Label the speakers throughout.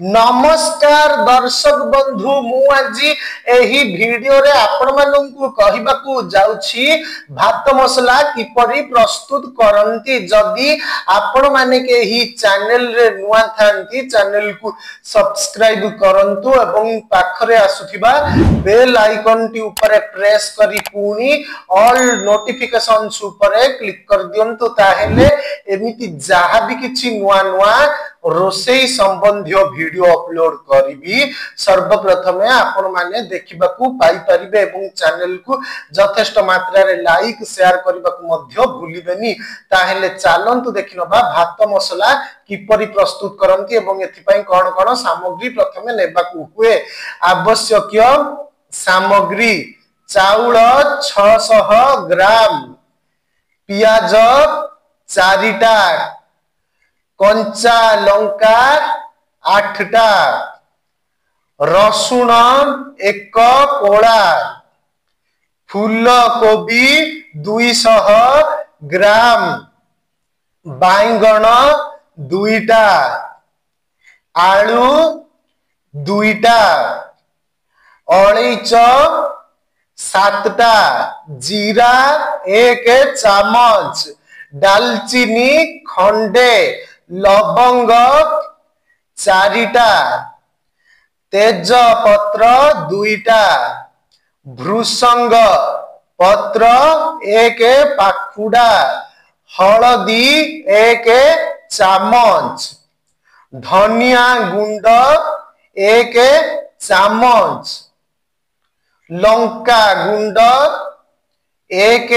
Speaker 1: नमस्कार दर्शक बंधु मु आज एही वीडियो रे आपण माननकु कहिबाकू जाउछि भात मसला किपरि प्रस्तुत करंती। जदि आपण माने के ही चैनल रे नुआ थांती चैनल को सब्सक्राइब करंतु एवं पाखरे आसुथिबा बेल आइकन टी ऊपर प्रेस करी पुनी ऑल नोटिफिकेशंस ऊपर क्लिक कर दियंतु ताहेले एमिति जहा भी किछि नुआ नुआ रोसई संबंधी वीडियो अपलोड करी सर्वप्रथम आपण माने देखिबा को पाई परिबे एवं चैनल को यथेष्ट मात्रा रे लाइक शेयर करबा को मध्य भूलिबेनी। ताहेले चलंतु देखिनबा भात मसला किपरि प्रस्तुत करंती एवं एथि पई कोन कोन सामग्री प्रथमे नेबा को हुए। आवश्यक सामग्री चाउल 600 ग्राम, पियाज 4टा, कंचा लंका 8टा, रसुण 1 कोड़ा, फूल कोबी 200 ग्राम, बैंगन 2टा, आलू 2टा, अलैच 7टा, जीरा 1 चामच, दालचीनी खंडे, लवंग 4टा, तेज पत्र 2टा, भृसंग पत्र 1 पाखुड़ा, हलदी 1 चामच, धनिया गुंड 1 चामच, लंका गुंड 1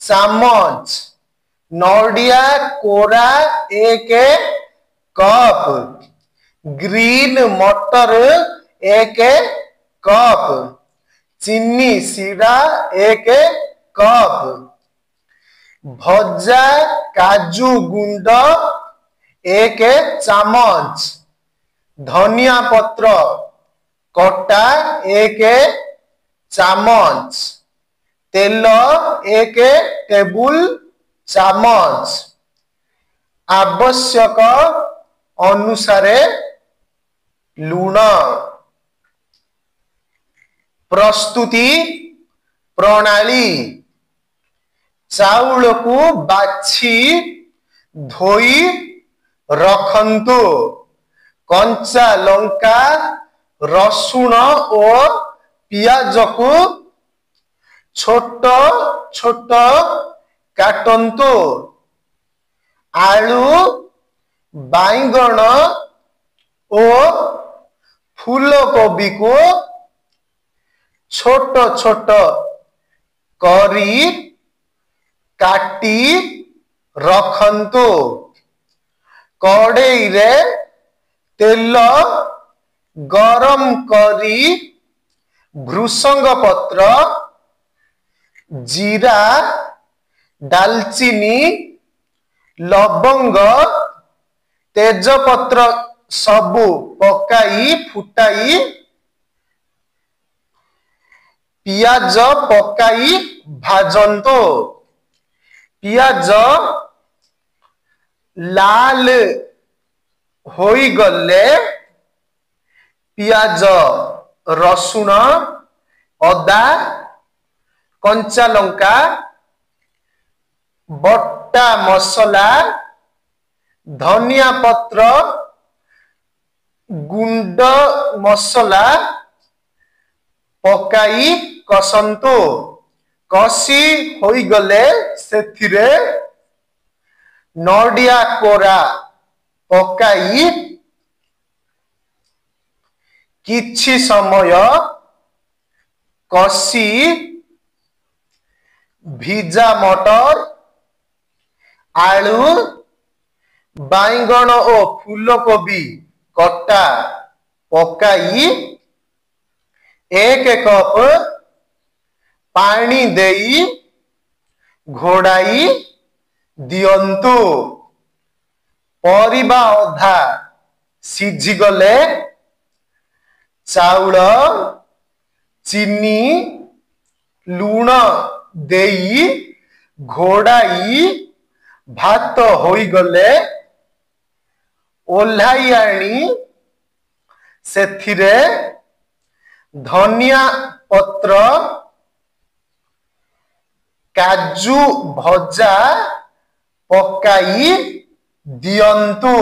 Speaker 1: चामच, नोडिया कोरा 1 कप, ग्रीन मटर 1 कप, चीनी सीरा 1 कप, भजा काजू गुंड 1 चामच, धनिया पत्र कटा 1 चामच, तेल 1 टेबुल चामच, आवश्यक अनुसारे लूण। प्रस्तुति प्रणाली चाउल को बाछि धोई रखंतु, कंचा लंका रसुण और पियाज को छोट छोट काटंतु, आलू बैंगन और फूल कोबी को छोट छोट करी काटी रखंतु, कड़ाई रे तेल गरम करी भृसंग पत्र, जीरा, दालचीनी, लवंग, तेजपत्र सबु पकाई फुटाई पियाज पकाई भाजंतो। पियाज लाल होई गले पियाज रसुण अदा कंचा लंका बट्टा मसला धनिया पत्र गुंड मसला पकाई कसंतु, कसी होई गले सेथिरे नोडिया कोरा पकाई किछि समय कसी भिजा मटर आलू बैंगन और फूल कोबी कटा पकाई 1 कप पानी देई घोड़ाई दियंतु। परिबा अधा सिझी गले चाउल चीनी लूण देई घोड़ाई भात होई गले ओल्हाई आनी सेथिरे धनिया पत्र काजू भजा पकाई दियंतु